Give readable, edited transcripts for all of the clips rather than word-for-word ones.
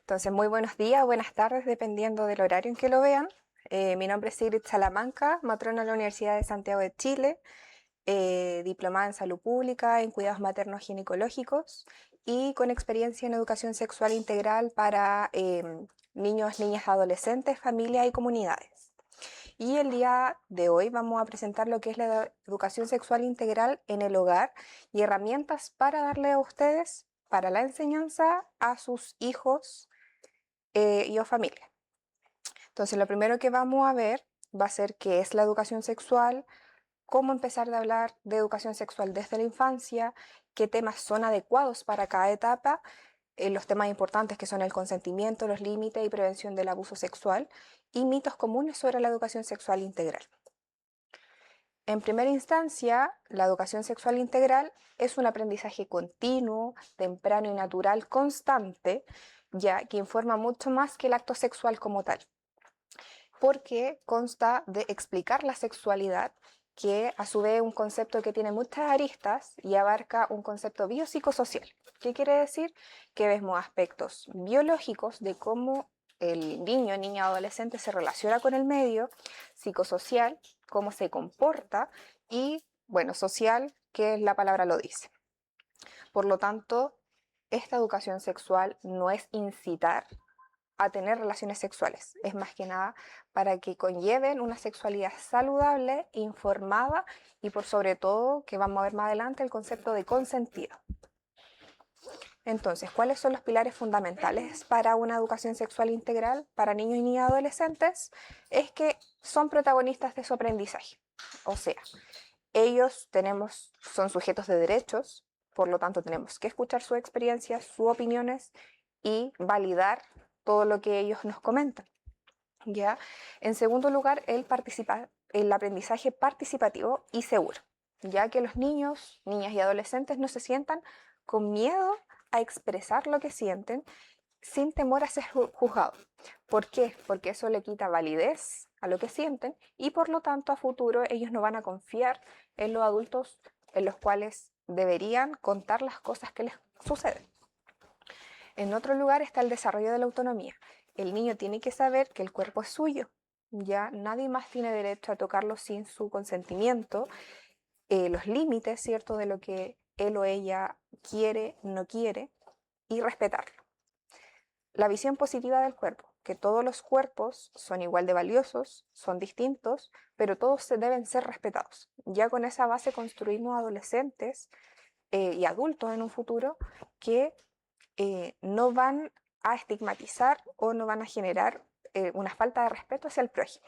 Entonces, muy buenos días, buenas tardes, dependiendo del horario en que lo vean. Mi nombre es Sigrid Salamanca, matrona de la Universidad de Santiago de Chile, diplomada en salud pública, en cuidados maternos ginecológicos y con experiencia en educación sexual integral para niños, niñas, adolescentes, familias y comunidades. Y el día de hoy vamos a presentar lo que es la educación sexual integral en el hogar y herramientas para darle a ustedes, para la enseñanza a sus hijos y o familia. Entonces, lo primero que vamos a ver va a ser qué es la educación sexual, cómo empezar a hablar de educación sexual desde la infancia, qué temas son adecuados para cada etapa, los temas importantes que son el consentimiento, los límites y prevención del abuso sexual, y mitos comunes sobre la educación sexual integral. En primera instancia, la educación sexual integral es un aprendizaje continuo, temprano y natural, constante, ya que informa mucho más que el acto sexual como tal, porque consta de explicar la sexualidad, que a su vez es un concepto que tiene muchas aristas y abarca un concepto biopsicosocial. ¿Qué quiere decir? Que vemos aspectos biológicos de cómo el niño, niña, adolescente se relaciona con el medio, psicosocial, cómo se comporta y, bueno, social, que la palabra lo dice. Por lo tanto, esta educación sexual no es incitar a tener relaciones sexuales, es más que nada para que conlleven una sexualidad saludable, informada y por sobre todo, que vamos a ver más adelante, el concepto de consentido. Entonces, ¿cuáles son los pilares fundamentales para una educación sexual integral para niños y niñas adolescentes? Es que son protagonistas de su aprendizaje. O sea, ellos son sujetos de derechos, por lo tanto tenemos que escuchar sus experiencias, sus opiniones y validar todo lo que ellos nos comentan. ¿Ya? En segundo lugar, el aprendizaje participativo y seguro, ya que los niños, niñas y adolescentes no se sientan con miedo a expresar lo que sienten sin temor a ser juzgados. ¿Por qué? Porque eso le quita validez a lo que sienten y por lo tanto a futuro ellos no van a confiar en los adultos en los cuales deberían contar las cosas que les suceden. En otro lugar está el desarrollo de la autonomía. El niño tiene que saber que el cuerpo es suyo, ya nadie más tiene derecho a tocarlo sin su consentimiento, los límites, ¿cierto?, de lo que él o ella quiere, no quiere, y respetarlo. La visión positiva del cuerpo, que todos los cuerpos son igual de valiosos, son distintos, pero todos deben ser respetados. Ya con esa base construimos adolescentes y adultos en un futuro que no van a estigmatizar o no van a generar una falta de respeto hacia el prójimo.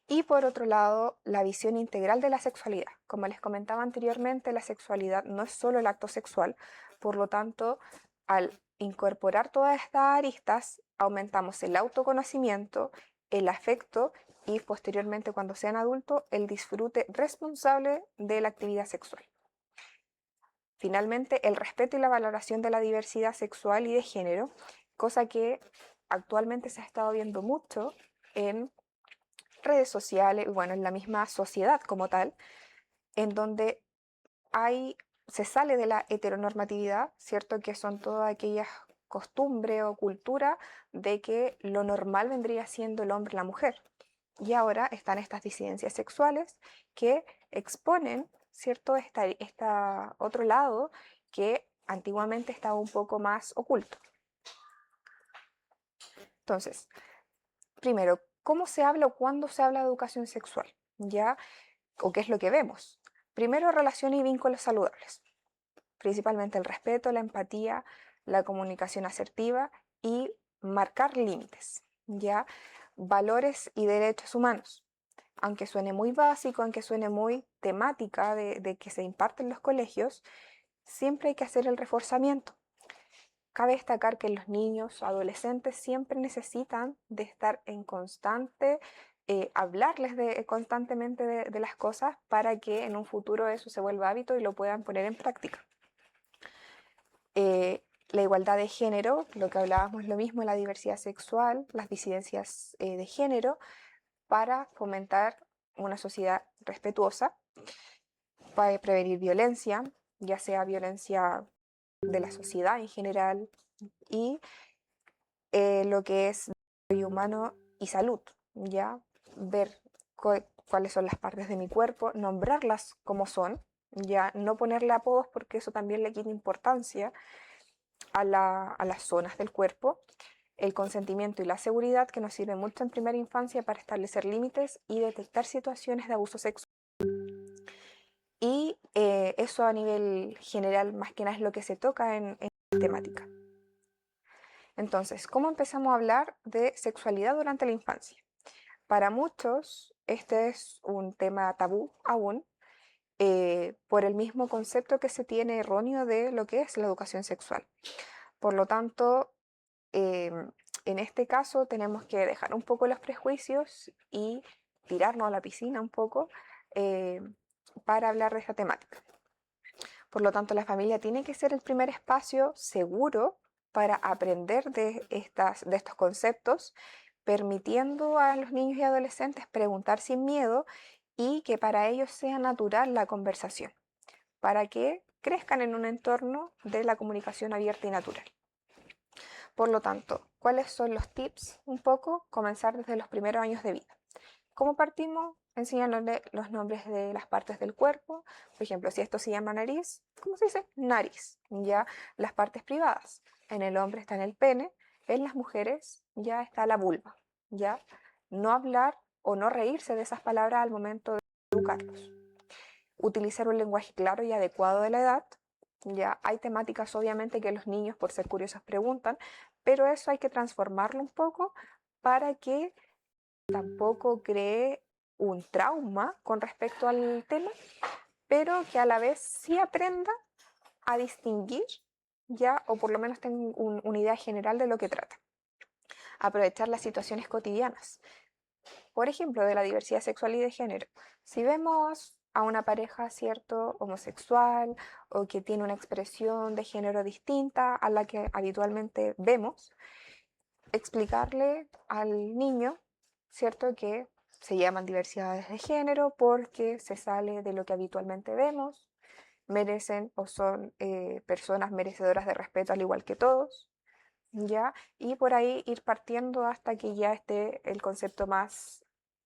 Y por otro lado, la visión integral de la sexualidad. Como les comentaba anteriormente, la sexualidad no es solo el acto sexual, por lo tanto, al incorporar todas estas aristas, aumentamos el autoconocimiento, el afecto y posteriormente, cuando sean adultos, el disfrute responsable de la actividad sexual. Finalmente, el respeto y la valoración de la diversidad sexual y de género, cosa que actualmente se ha estado viendo mucho en redes sociales, bueno, en la misma sociedad como tal, en donde se sale de la heteronormatividad, ¿cierto? Que son todas aquellas costumbres o cultura de que lo normal vendría siendo el hombre y la mujer. Y ahora están estas disidencias sexuales que exponen, ¿cierto?, esta otro lado que antiguamente estaba un poco más oculto. Entonces, primero, ¿cómo se habla o cuándo se habla de educación sexual? ¿Ya? ¿O qué es lo que vemos? Primero, relaciones y vínculos saludables, principalmente el respeto, la empatía, la comunicación asertiva y marcar límites, ¿ya? Valores y derechos humanos. Aunque suene muy básico, aunque suene muy temática de que se imparte en los colegios, siempre hay que hacer el reforzamiento. Cabe destacar que los niños, adolescentes siempre necesitan de estar en constante, hablarles constantemente de las cosas para que en un futuro eso se vuelva hábito y lo puedan poner en práctica. La igualdad de género, lo que hablábamos lo mismo, la diversidad sexual, las disidencias de género, para fomentar una sociedad respetuosa, para prevenir violencia, ya sea violencia de la sociedad en general, y lo que es desarrollo humano y salud, ¿ya? Ver cuáles son las partes de mi cuerpo, nombrarlas como son, ya no ponerle apodos porque eso también le quita importancia a las zonas del cuerpo, el consentimiento y la seguridad, que nos sirve mucho en primera infancia para establecer límites y detectar situaciones de abuso sexual. Y eso a nivel general, más que nada, es lo que se toca en temática. Entonces, ¿cómo empezamos a hablar de sexualidad durante la infancia? Para muchos, este es un tema tabú aún, por el mismo concepto que se tiene erróneo de lo que es la educación sexual. Por lo tanto, en este caso tenemos que dejar un poco los prejuicios y tirarnos a la piscina un poco eh, para hablar de esta temática. Por lo tanto, la familia tiene que ser el primer espacio seguro para aprender de estos conceptos, permitiendo a los niños y adolescentes preguntar sin miedo y que para ellos sea natural la conversación, para que crezcan en un entorno de la comunicación abierta y natural. Por lo tanto, ¿cuáles son los tips? Un poco comenzar desde los primeros años de vida. ¿Cómo partimos? Enseñándole los nombres de las partes del cuerpo. Por ejemplo, si esto se llama nariz, ¿cómo se dice? Nariz. Ya las partes privadas. En el hombre está en el pene, en las mujeres ya está la vulva. Ya no hablar o no reírse de esas palabras al momento de educarlos. Utilizar un lenguaje claro y adecuado de la edad. Ya hay temáticas obviamente que los niños por ser curiosos preguntan, pero eso hay que transformarlo un poco para que tampoco cree un trauma con respecto al tema, pero que a la vez sí aprenda a distinguir ya, o por lo menos tenga una idea general de lo que trata. Aprovechar las situaciones cotidianas. Por ejemplo, de la diversidad sexual y de género. Si vemos a una pareja, ¿cierto?, homosexual o que tiene una expresión de género distinta a la que habitualmente vemos, explicarle al niño, ¿cierto?, que se llaman diversidades de género porque se sale de lo que habitualmente vemos, merecen o son personas merecedoras de respeto al igual que todos, ¿ya? Y por ahí ir partiendo hasta que ya esté el concepto más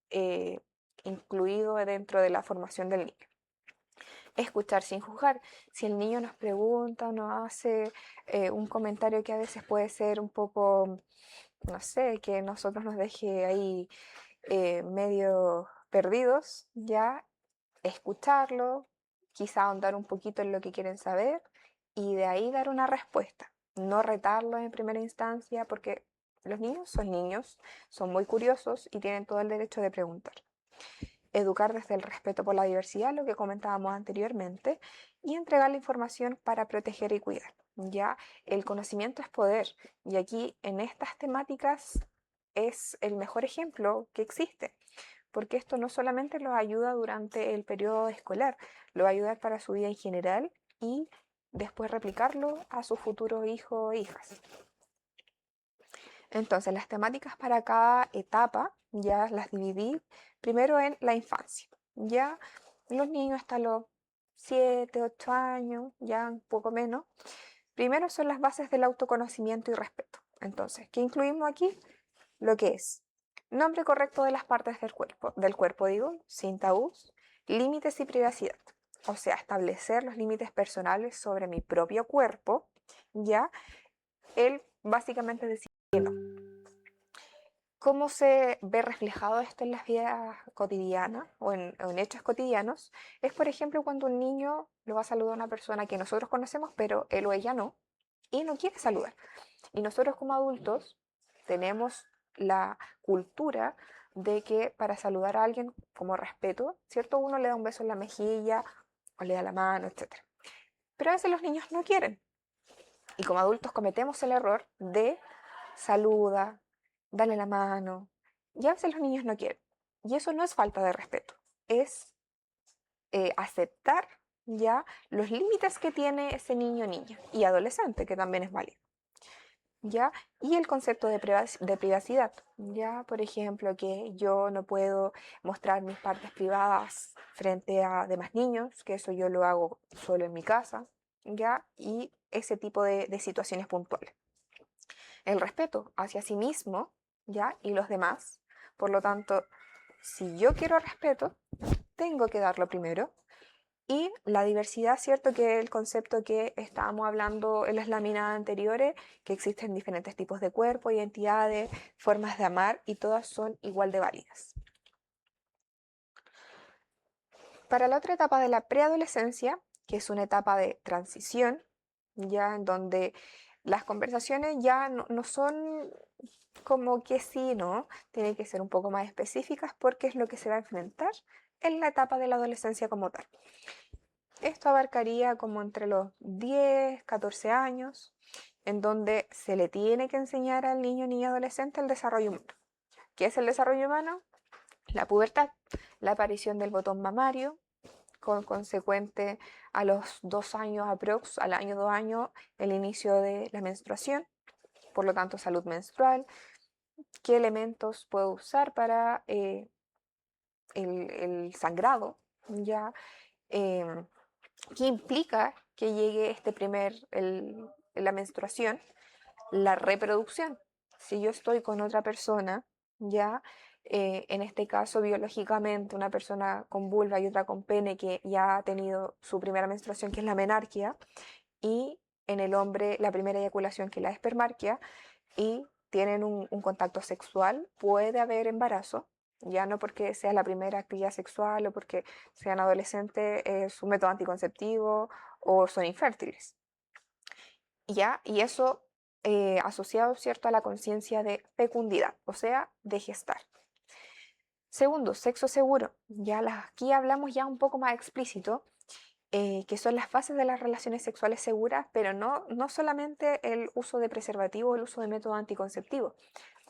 eh, incluido dentro de la formación del niño. Escuchar sin juzgar. Si el niño nos pregunta o nos hace un comentario que a veces puede ser un poco, no sé, que nosotros nos deje ahí medio perdidos, ya escucharlo, quizá ahondar un poquito en lo que quieren saber y de ahí dar una respuesta. No retarlo en primera instancia porque los niños, son muy curiosos y tienen todo el derecho de preguntar. Educar desde el respeto por la diversidad, lo que comentábamos anteriormente, y entregar la información para proteger y cuidar. Ya el conocimiento es poder y aquí en estas temáticas es el mejor ejemplo que existe, porque esto no solamente los ayuda durante el periodo escolar, lo va a ayudar para su vida en general y después replicarlo a sus futuros hijos e hijas. Entonces, las temáticas para cada etapa ya las dividí primero en la infancia. Ya los niños hasta los 7, 8 años, ya un poco menos. Primero son las bases del autoconocimiento y respeto. Entonces, ¿qué incluimos aquí? Lo que es nombre correcto de las partes del cuerpo digo, sin tabús, límites y privacidad. O sea, establecer los límites personales sobre mi propio cuerpo, ya, él básicamente decía que no. ¿Cómo se ve reflejado esto en las vidas cotidianas o en hechos cotidianos? Es, por ejemplo, cuando un niño lo va a saludar a una persona que nosotros conocemos, pero él o ella no, y no quiere saludar. Y nosotros como adultos tenemos la cultura de que para saludar a alguien como respeto, ¿cierto? Uno le da un beso en la mejilla o le da la mano, etc. Pero a veces los niños no quieren. Y como adultos cometemos el error de saluda, dale la mano. Y a veces los niños no quieren. Y eso no es falta de respeto, es aceptar ya los límites que tiene ese niño o niña y adolescente, que también es válido. ¿Ya? Y el concepto de privacidad, ¿ya? Por ejemplo, que yo no puedo mostrar mis partes privadas frente a demás niños, que eso yo lo hago solo en mi casa, ¿ya? Y ese tipo de situaciones puntuales. el respeto hacia sí mismo, ¿ya? Y los demás. Por lo tanto, si yo quiero respeto, tengo que darlo primero. Y la diversidad, cierto que el concepto que estábamos hablando en las láminas anteriores, que existen diferentes tipos de cuerpos, identidades, formas de amar y todas son igual de válidas. Para la otra etapa de la preadolescencia, que es una etapa de transición, ya en donde las conversaciones ya no son como que sí, ¿no? Tienen que ser un poco más específicas porque es lo que se va a enfrentar en la etapa de la adolescencia como tal. Esto abarcaría como entre los 10, 14 años, en donde se le tiene que enseñar al niño, niña, adolescente el desarrollo humano. ¿Qué es el desarrollo humano? La pubertad, la aparición del botón mamario, con consecuente a los 2 años aprox, al año 2 años, el inicio de la menstruación, por lo tanto salud menstrual, qué elementos puedo usar para el sangrado, ya, qué implica que llegue la menstruación, la reproducción. Si yo estoy con otra persona, ya, en este caso biológicamente una persona con vulva y otra con pene que ya ha tenido su primera menstruación, que es la menarquia, y en el hombre la primera eyaculación, que es la espermarquia, y tienen un contacto sexual, puede haber embarazo, ya no porque sea la primera actividad sexual o porque sean adolescentes, es un método anticonceptivo o son infértiles. ¿Ya? Y eso asociado, ¿cierto?, a la conciencia de fecundidad, o sea, de gestar. Segundo, sexo seguro. Aquí hablamos ya un poco más explícito, que son las fases de las relaciones sexuales seguras, pero no solamente el uso de preservativo o el uso de métodos anticonceptivos.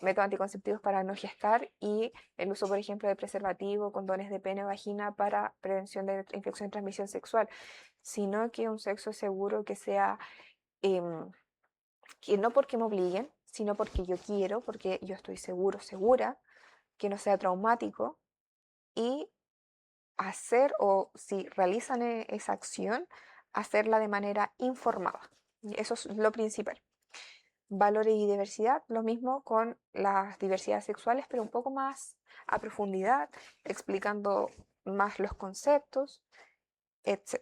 Métodos anticonceptivos para no gestar y el uso, por ejemplo, de preservativo, condones de pene o vagina para prevención de infección de transmisión sexual, sino que un sexo seguro que sea, que no porque me obliguen, sino porque yo quiero, porque yo estoy seguro, segura, que no sea traumático y hacer o si realizan esa acción, hacerla de manera informada. Y eso es lo principal. Valores y diversidad, lo mismo con las diversidades sexuales, pero un poco más a profundidad, explicando más los conceptos, etc.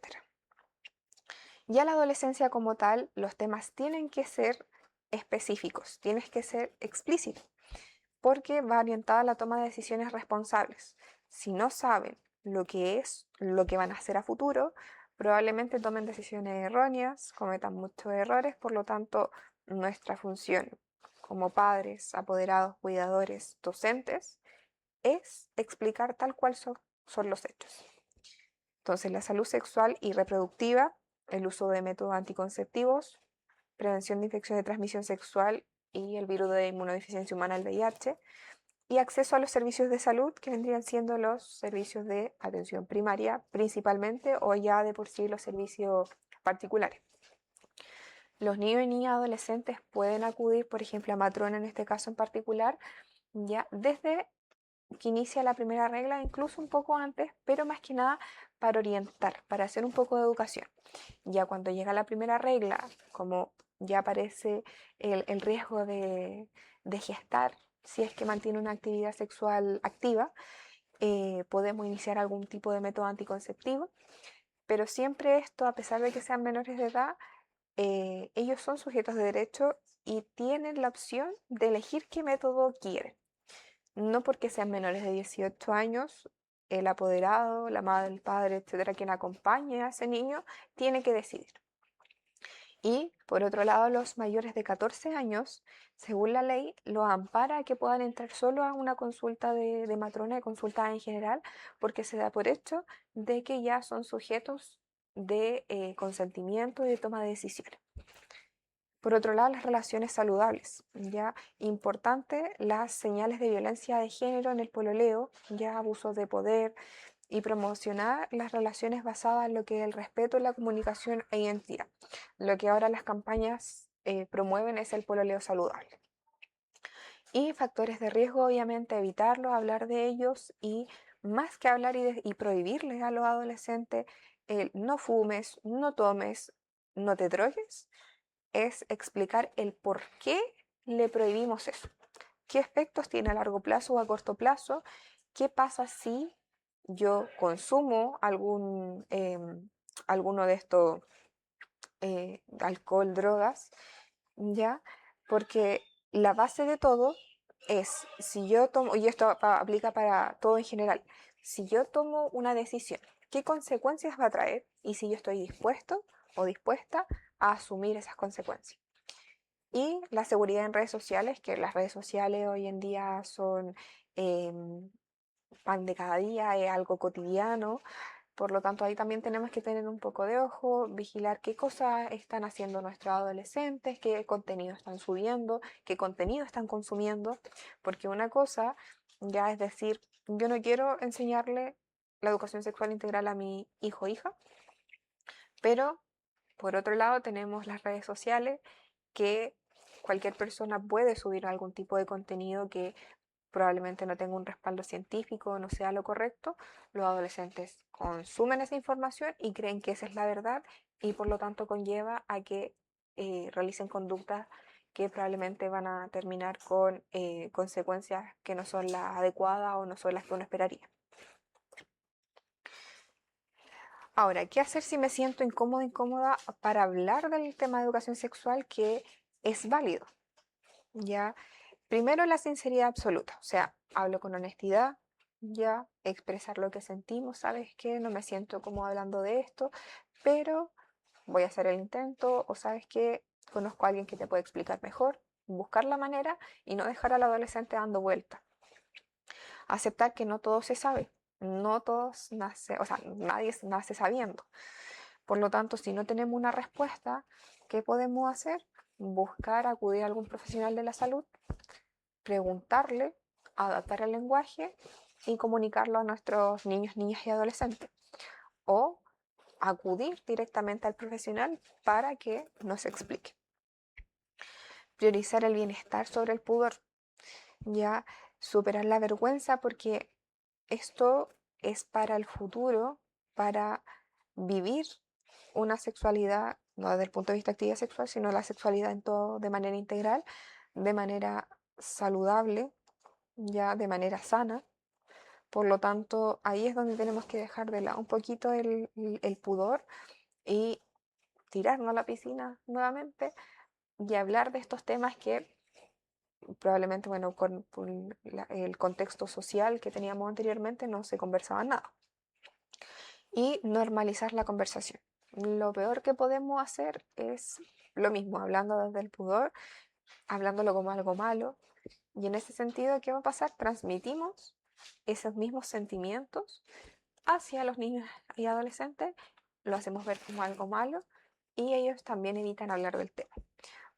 Ya la adolescencia como tal, los temas tienen que ser específicos, tienes que ser explícito, porque va orientada a la toma de decisiones responsables. Si no saben lo que es, lo que van a hacer a futuro, probablemente tomen decisiones erróneas, cometan muchos errores, por lo tanto, nuestra función como padres, apoderados, cuidadores, docentes, es explicar tal cual son los hechos. Entonces, la salud sexual y reproductiva, el uso de métodos anticonceptivos, prevención de infección de transmisión sexual y el virus de inmunodeficiencia humana, el VIH, y acceso a los servicios de salud que vendrían siendo los servicios de atención primaria principalmente o ya de por sí los servicios particulares. Los niños y niñas adolescentes pueden acudir, por ejemplo, a matrona en este caso en particular, ya desde que inicia la primera regla, incluso un poco antes, pero más que nada para orientar, para hacer un poco de educación. Ya cuando llega la primera regla, como ya aparece el riesgo de gestar, si es que mantiene una actividad sexual activa, podemos iniciar algún tipo de método anticonceptivo, pero siempre esto, a pesar de que sean menores de edad, ellos son sujetos de derecho y tienen la opción de elegir qué método quieren. No porque sean menores de 18 años, el apoderado, la madre, el padre, etcétera, quien acompañe a ese niño, tiene que decidir. Y por otro lado, los mayores de 14 años, según la ley, lo ampara a que puedan entrar solo a una consulta de matrona, de consulta en general, porque se da por hecho de que ya son sujetos de consentimiento y de toma de decisiones. Por otro lado, las relaciones saludables, ya importante las señales de violencia de género en el pololeo, ya abusos de poder y promocionar las relaciones basadas en lo que es el respeto, la comunicación e identidad. Lo que ahora las campañas promueven es el pololeo saludable. Y factores de riesgo, obviamente, evitarlos, hablar de ellos y más que hablar y prohibirles a los adolescentes el no fumes, no tomes, no te drogues, es explicar el por qué le prohibimos eso? ¿Qué efectos tiene a largo plazo o a corto plazo? ¿Qué pasa si yo consumo alguno de estos, alcohol, drogas, ya? Porque la base de todo es, si yo tomo, y esto aplica para todo en general, si yo tomo una decisión, ¿qué consecuencias va a traer? Y si yo estoy dispuesto o dispuesta a asumir esas consecuencias. Y la seguridad en redes sociales, que las redes sociales hoy en día son pan de cada día, es algo cotidiano. Por lo tanto, ahí también tenemos que tener un poco de ojo, vigilar qué cosas están haciendo nuestros adolescentes, qué contenido están subiendo, qué contenido están consumiendo. Porque una cosa ya es decir, yo no quiero enseñarle la educación sexual integral a mi hijo o hija, pero por otro lado tenemos las redes sociales que cualquier persona puede subir algún tipo de contenido que probablemente no tenga un respaldo científico, no sea lo correcto. Los adolescentes consumen esa información y creen que esa es la verdad y por lo tanto conlleva a que realicen conductas que probablemente van a terminar con consecuencias que no son las adecuadas o no son las que uno esperaría. Ahora, ¿qué hacer si me siento incómoda, incómoda para hablar del tema de educación sexual que es válido? Ya, primero la sinceridad absoluta, o sea, hablo con honestidad, ya, expresar lo que sentimos, ¿sabes qué? No me siento como hablando de esto, pero voy a hacer el intento, o ¿sabes qué? Conozco a alguien que te puede explicar mejor, buscar la manera y no dejar al adolescente dando vueltas. Aceptar que no todo se sabe, no todos nace, o sea, nadie nace sabiendo. Por lo tanto, si no tenemos una respuesta, ¿qué podemos hacer? Buscar acudir a algún profesional de la salud, preguntarle, adaptar el lenguaje y comunicarlo a nuestros niños, niñas y adolescentes. O acudir directamente al profesional para que nos explique. Priorizar el bienestar sobre el pudor. Ya superar la vergüenza porque esto es para el futuro, para vivir una sexualidad, no desde el punto de vista de actividad sexual, sino la sexualidad en todo de manera integral, de manera saludable, ya de manera sana. Por lo tanto, ahí es donde tenemos que dejar de lado un poquito el pudor y tirarnos a la piscina nuevamente y hablar de estos temas que probablemente, bueno, con el contexto social que teníamos anteriormente no se conversaba nada. Y normalizar la conversación. Lo peor que podemos hacer es lo mismo, hablando desde el pudor, hablándolo como algo malo. Y en ese sentido, ¿qué va a pasar? Transmitimos esos mismos sentimientos hacia los niños y adolescentes, lo hacemos ver como algo malo y ellos también evitan hablar del tema.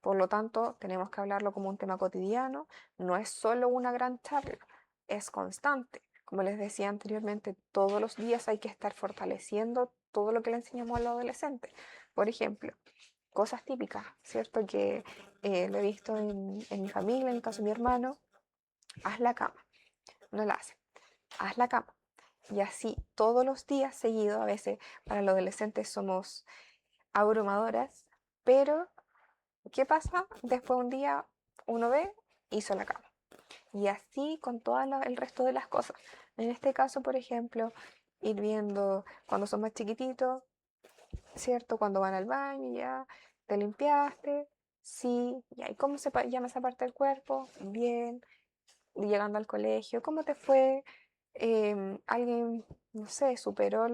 Por lo tanto, tenemos que hablarlo como un tema cotidiano, no es solo una gran charla, es constante. Como les decía anteriormente, todos los días hay que estar fortaleciendo todo lo que le enseñamos al adolescente. Por ejemplo, cosas típicas, ¿cierto? Que lo he visto en mi familia, en el caso de mi hermano, haz la cama, no la hace, haz la cama. Y así todos los días seguidos, a veces para los adolescentes somos abrumadoras, pero ¿qué pasa? Después un día uno ve, hizo la cama. Y así con todo el resto de las cosas. En este caso, por ejemplo, ir viendo cuando son más chiquititos, ¿cierto? Cuando van al baño ya, te limpiaste, sí, ya, ¿y cómo se llama esa parte del cuerpo? Bien, llegando al colegio, ¿cómo te fue? Alguien, no sé, superó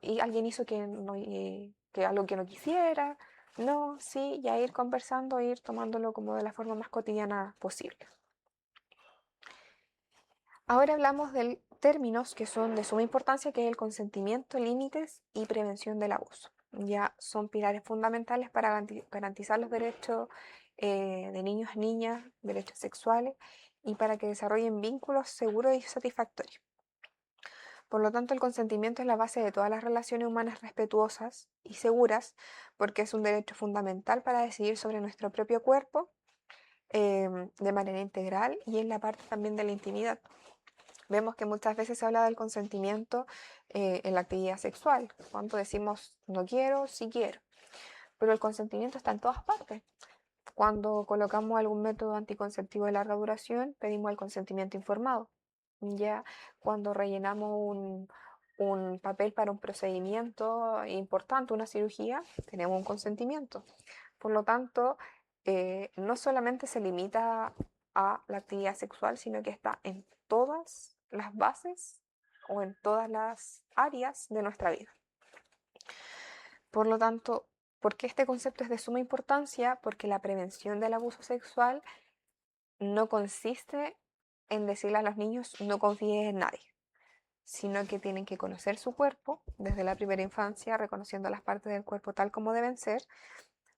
y alguien hizo que, no, que algo que no quisiera. No, sí, ya ir conversando, ir tomándolo como de la forma más cotidiana posible. Ahora hablamos de términos que son de suma importancia, que es el consentimiento, límites y prevención del abuso. Ya son pilares fundamentales para garantizar los derechos de niños y niñas, derechos sexuales, y para que desarrollen vínculos seguros y satisfactorios. Por lo tanto, el consentimiento es la base de todas las relaciones humanas respetuosas y seguras, porque es un derecho fundamental para decidir sobre nuestro propio cuerpo de manera integral y en la parte también de la intimidad. Vemos que muchas veces se habla del consentimiento en la actividad sexual, cuando decimos no quiero, sí quiero, pero el consentimiento está en todas partes. Cuando colocamos algún método anticonceptivo de larga duración, pedimos el consentimiento informado. Ya cuando rellenamos un papel para un procedimiento importante, una cirugía, tenemos un consentimiento. Por lo tanto, no solamente se limita a la actividad sexual, sino que está en todas las bases o en todas las áreas de nuestra vida. Por lo tanto, ¿por qué este concepto es de suma importancia? Porque la prevención del abuso sexual no consiste en decirle a los niños no confíes en nadie, sino que tienen que conocer su cuerpo desde la primera infancia, reconociendo las partes del cuerpo tal como deben ser,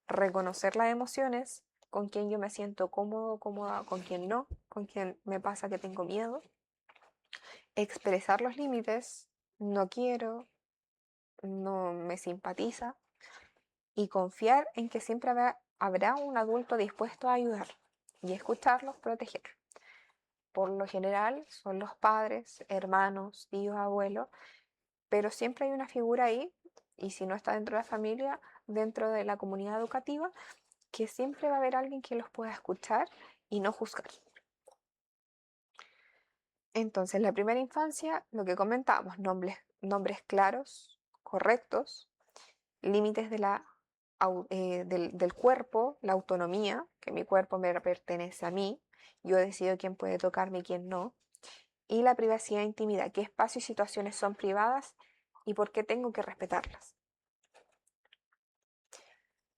reconocer las emociones, con quién yo me siento cómodo, cómoda, con quién no, con quién me pasa que tengo miedo, expresar los límites, no quiero, no me simpatiza, y confiar en que siempre habrá un adulto dispuesto a ayudar y escucharlos, proteger. Por lo general son los padres, hermanos, tíos, abuelos, pero siempre hay una figura ahí, y si no está dentro de la familia, dentro de la comunidad educativa, que siempre va a haber alguien que los pueda escuchar y no juzgar. Entonces, en la primera infancia, lo que comentábamos, nombres claros, correctos, límites del cuerpo, la autonomía, que mi cuerpo me pertenece a mí, yo decido quién puede tocarme y quién no, y la privacidad e intimidad, qué espacios y situaciones son privadas y por qué tengo que respetarlas.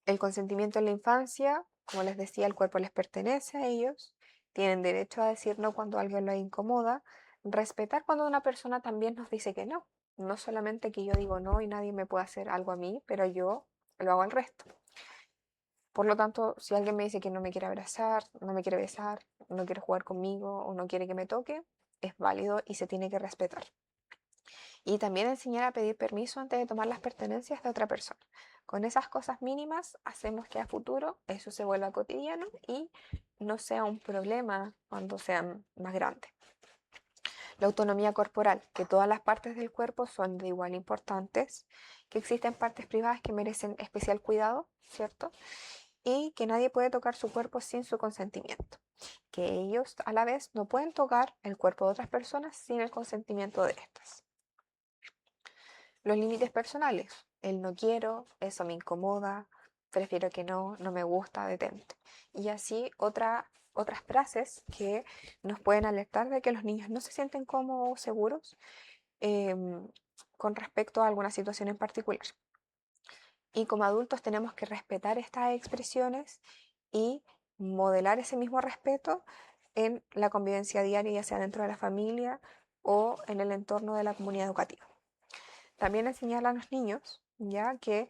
El consentimiento en la infancia, como les decía, el cuerpo les pertenece a ellos, tienen derecho a decir no cuando alguien los incomoda, respetar cuando una persona también nos dice que no, no solamente que yo digo no y nadie me puede hacer algo a mí, pero yo lo hago al resto. Por lo tanto, si alguien me dice que no me quiere abrazar, no me quiere besar, no quiere jugar conmigo o no quiere que me toque, es válido y se tiene que respetar. Y también enseñar a pedir permiso antes de tomar las pertenencias de otra persona. Con esas cosas mínimas hacemos que a futuro eso se vuelva cotidiano y no sea un problema cuando sean más grandes. La autonomía corporal, que todas las partes del cuerpo son de igual importantes, que existen partes privadas que merecen especial cuidado, ¿cierto? Y que nadie puede tocar su cuerpo sin su consentimiento. Que ellos a la vez no pueden tocar el cuerpo de otras personas sin el consentimiento de estas. Los límites personales, el no quiero, eso me incomoda, prefiero que no, no me gusta, detente. Y así otras frases que nos pueden alertar de que los niños no se sienten cómodos o seguros con respecto a alguna situación en particular. Y como adultos tenemos que respetar estas expresiones y modelar ese mismo respeto en la convivencia diaria, ya sea dentro de la familia o en el entorno de la comunidad educativa. También enseñar a los niños ya que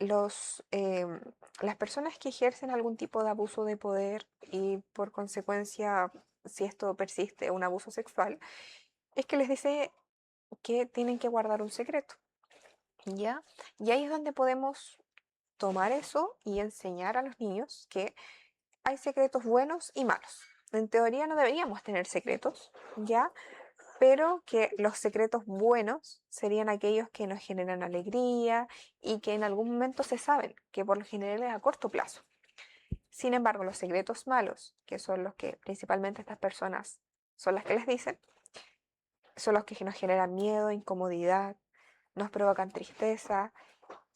las personas que ejercen algún tipo de abuso de poder y por consecuencia, si esto persiste, un abuso sexual, es que les dice que tienen que guardar un secreto, ¿ya? Y ahí es donde podemos tomar eso y enseñar a los niños que hay secretos buenos y malos. En teoría no deberíamos tener secretos, ¿ya? Pero que los secretos buenos serían aquellos que nos generan alegría y que en algún momento se saben, que por lo general es a corto plazo. Sin embargo, los secretos malos, que son los que principalmente estas personas son las que les dicen, son los que nos generan miedo, incomodidad, nos provocan tristeza,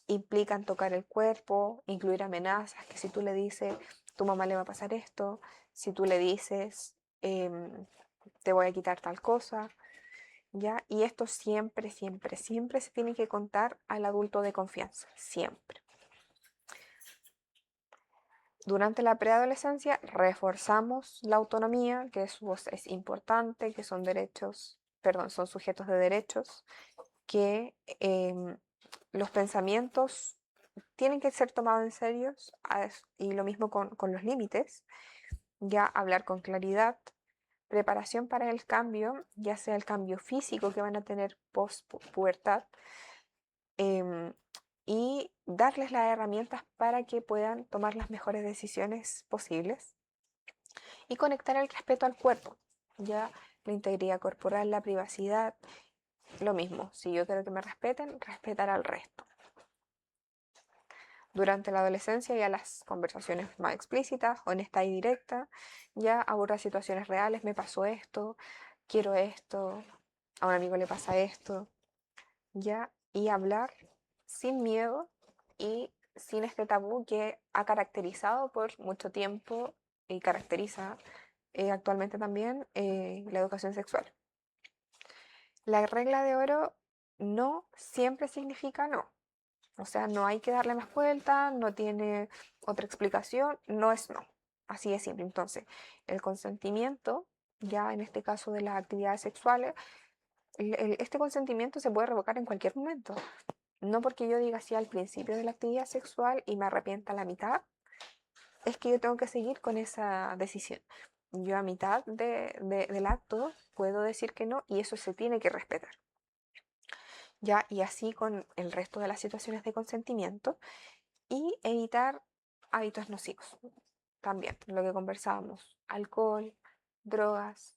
implican tocar el cuerpo, incluir amenazas, que si tú le dices, tu mamá le va a pasar esto, si tú le dices, te voy a quitar tal cosa, ¿ya? Y esto siempre, siempre, siempre se tiene que contar al adulto de confianza, siempre. Durante la preadolescencia reforzamos la autonomía, que su voz es importante, que son son sujetos de derechos, que los pensamientos tienen que ser tomados en serio y lo mismo con los límites, ya hablar con claridad, preparación para el cambio, ya sea el cambio físico que van a tener post-pubertad, y darles las herramientas para que puedan tomar las mejores decisiones posibles y conectar el respeto al cuerpo, ya la integridad corporal, la privacidad, lo mismo, si yo quiero que me respeten, respetar al resto. Durante la adolescencia ya las conversaciones más explícitas, honestas y directas, ya aborda situaciones reales, me pasó esto, quiero esto, a un amigo le pasa esto, ya, y hablar sin miedo y sin este tabú que ha caracterizado por mucho tiempo y caracteriza actualmente también la educación sexual. La regla de oro no siempre significa no. O sea, no hay que darle más vuelta, no tiene otra explicación, no es no. Así de simple. Entonces, el consentimiento, ya en este caso de las actividades sexuales, este consentimiento se puede revocar en cualquier momento. No porque yo diga sí al principio de la actividad sexual y me arrepienta a la mitad, es que yo tengo que seguir con esa decisión. Yo a mitad del acto puedo decir que no y eso se tiene que respetar. Ya, y así con el resto de las situaciones de consentimiento y evitar hábitos nocivos. También lo que conversábamos, alcohol, drogas,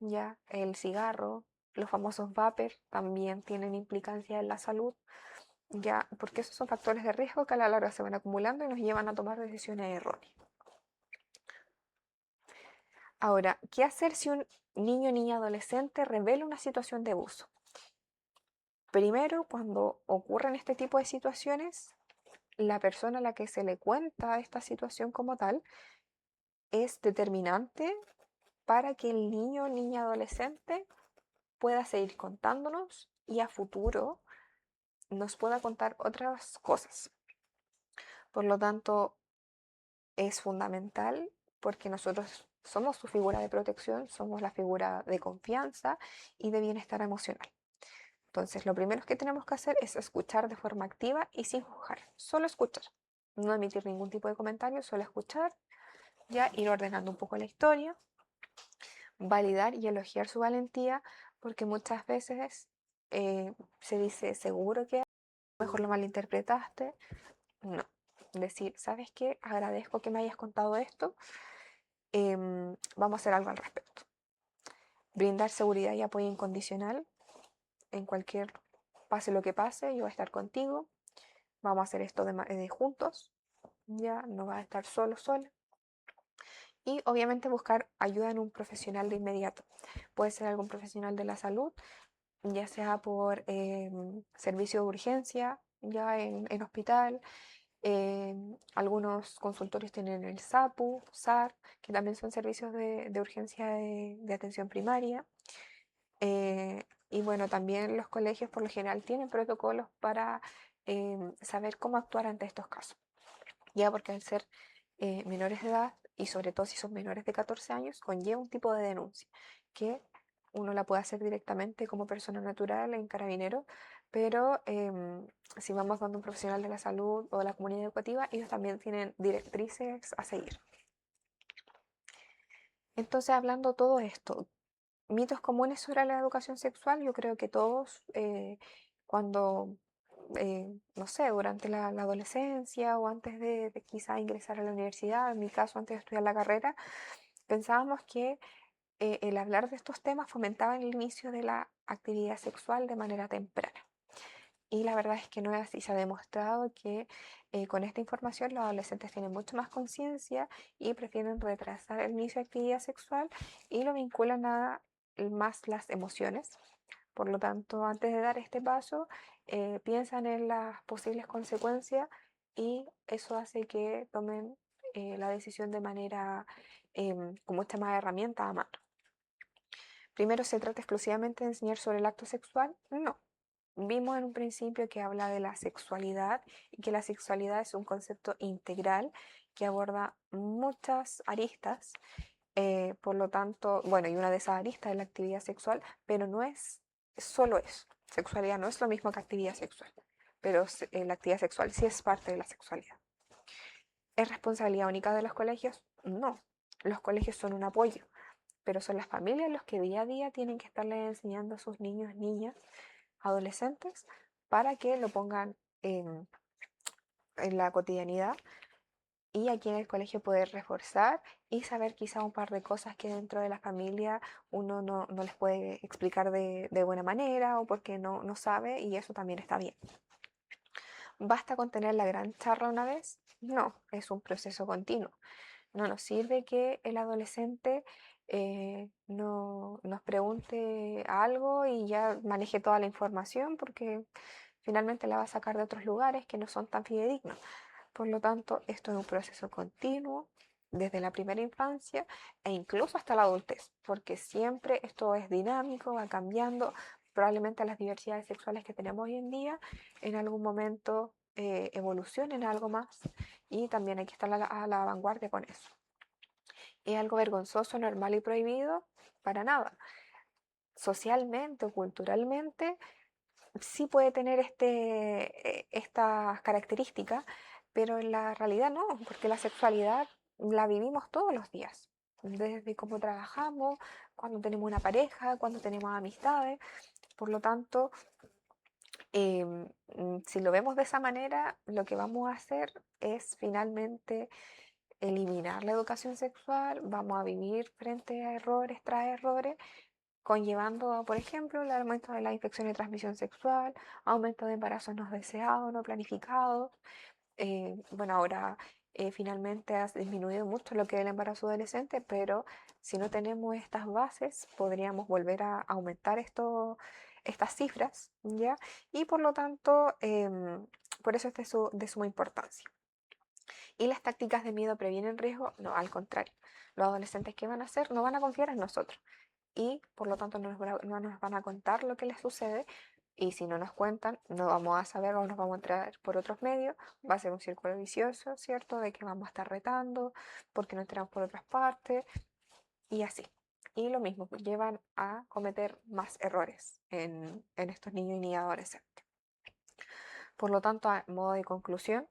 ya el cigarro, los famosos vapor también tienen implicancia en la salud, ya porque esos son factores de riesgo que a la larga se van acumulando y nos llevan a tomar decisiones erróneas. Ahora, ¿qué hacer si un niño o niña adolescente revela una situación de abuso? Primero, cuando ocurren este tipo de situaciones, la persona a la que se le cuenta esta situación como tal es determinante para que el niño o niña adolescente pueda seguir contándonos y a futuro nos pueda contar otras cosas. Por lo tanto, es fundamental porque nosotros somos su figura de protección, somos la figura de confianza y de bienestar emocional. Entonces, lo primero que tenemos que hacer es escuchar de forma activa y sin juzgar, solo escuchar, no emitir ningún tipo de comentario, solo escuchar, ya ir ordenando un poco la historia, validar y elogiar su valentía, porque muchas veces se dice, seguro que mejor lo malinterpretaste. No, decir, ¿sabes qué? Agradezco que me hayas contado esto, vamos a hacer algo al respecto. Brindar seguridad y apoyo incondicional en cualquier, pase lo que pase, yo voy a estar contigo, vamos a hacer esto de juntos, ya no vas a estar solo, sola. Y obviamente buscar ayuda en un profesional de inmediato. Puede ser algún profesional de la salud, ya sea por servicio de urgencia, ya en hospital. Algunos consultorios tienen el SAPU, SAR, que también son servicios de urgencia de atención primaria. Y bueno, también los colegios por lo general tienen protocolos para saber cómo actuar ante estos casos. Ya porque al ser menores de edad, y sobre todo si son menores de 14 años, conlleva un tipo de denuncia que uno la puede hacer directamente como persona natural en Carabineros, pero si vamos dando un profesional de la salud o de la comunidad educativa, ellos también tienen directrices a seguir. Entonces, hablando todo esto, mitos comunes sobre la educación sexual, yo creo que todos cuando no sé, durante la adolescencia o antes de quizá ingresar a la universidad, en mi caso antes de estudiar la carrera, pensábamos que el hablar de estos temas fomentaba el inicio de la actividad sexual de manera temprana. Y la verdad es que no es así. Se ha demostrado que con esta información los adolescentes tienen mucho más conciencia y prefieren retrasar el inicio de actividad sexual y lo vinculan a más las emociones. Por lo tanto, antes de dar este paso, piensan en las posibles consecuencias y eso hace que tomen la decisión de manera con mucha más herramientas a mano. Primero, ¿se trata exclusivamente de enseñar sobre el acto sexual? No. Vimos en un principio que habla de la sexualidad y que la sexualidad es un concepto integral que aborda muchas aristas. Por lo tanto, bueno, y una de esas aristas es la actividad sexual, pero no es solo eso. Sexualidad no es lo mismo que actividad sexual, pero la actividad sexual sí es parte de la sexualidad. ¿Es responsabilidad única de los colegios? No. Los colegios son un apoyo, pero son las familias los que día a día tienen que estarle enseñando a sus niños, niñas, adolescentes, para que lo pongan en la cotidianidad y aquí en el colegio poder reforzar y saber quizá un par de cosas que dentro de la familia uno no les puede explicar de buena manera o porque no sabe y eso también está bien. ¿Basta con tener la gran charla una vez? No, es un proceso continuo. No nos sirve que el adolescente no nos pregunte algo y ya maneje toda la información porque finalmente la va a sacar de otros lugares que no son tan fidedignos. Por lo tanto, esto es un proceso continuo desde la primera infancia e incluso hasta la adultez, porque siempre esto es dinámico, va cambiando. Probablemente las diversidades sexuales que tenemos hoy en día en algún momento evolucionen a algo más y también hay que estar a la vanguardia con eso. ¿Es algo vergonzoso, normal y prohibido? Para nada. Socialmente o culturalmente sí puede tener estas características, pero en la realidad no, porque la sexualidad la vivimos todos los días, desde cómo trabajamos, cuando tenemos una pareja, cuando tenemos amistades. Por lo tanto, si lo vemos de esa manera, lo que vamos a hacer es finalmente eliminar la educación sexual, vamos a vivir frente a errores tras errores, conllevando, por ejemplo, el aumento de la infección de transmisión sexual, aumento de embarazos no deseados, no planificados. Bueno, ahora finalmente ha disminuido mucho lo que es el embarazo adolescente, pero si no tenemos estas bases, podríamos volver a aumentar estas cifras, ¿ya? Y por lo tanto, por eso es de suma importancia. ¿Y las tácticas de miedo previenen riesgo? No, al contrario. Los adolescentes, ¿qué van a hacer? No van a confiar en nosotros y por lo tanto no nos van a contar lo que les sucede y si no nos cuentan no vamos a saber o nos vamos a entrar por otros medios, va a ser un círculo vicioso, ¿cierto? De que vamos a estar retando porque no entramos por otras partes y así. Y lo mismo, pues, llevan a cometer más errores en estos niños y niñas adolescentes. Por lo tanto, a modo de conclusión,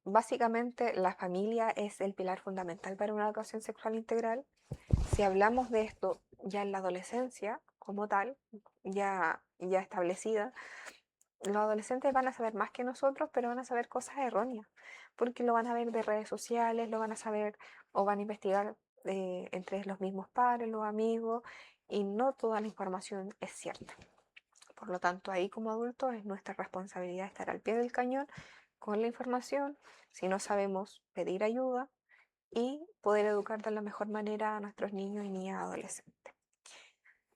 básicamente la familia es el pilar fundamental para una educación sexual integral. Si hablamos de esto ya en la adolescencia como tal, ya establecida, los adolescentes van a saber más que nosotros, pero van a saber cosas erróneas, porque lo van a ver de redes sociales, lo van a saber o van a investigar entre los mismos padres, los amigos, y no toda la información es cierta. Por lo tanto, ahí como adultos es nuestra responsabilidad estar al pie del cañón con la información, si no sabemos pedir ayuda y poder educar de la mejor manera a nuestros niños y niñas adolescentes.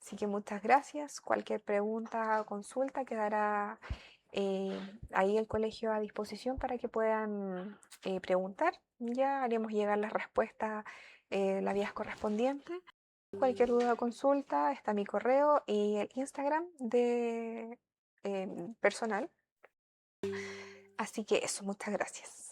Así que muchas gracias. Cualquier pregunta o consulta quedará ahí el colegio a disposición para que puedan preguntar. Ya haremos llegar las respuestas las vías correspondientes. Cualquier duda o consulta está mi correo y el Instagram de personal. Así que eso, muchas gracias.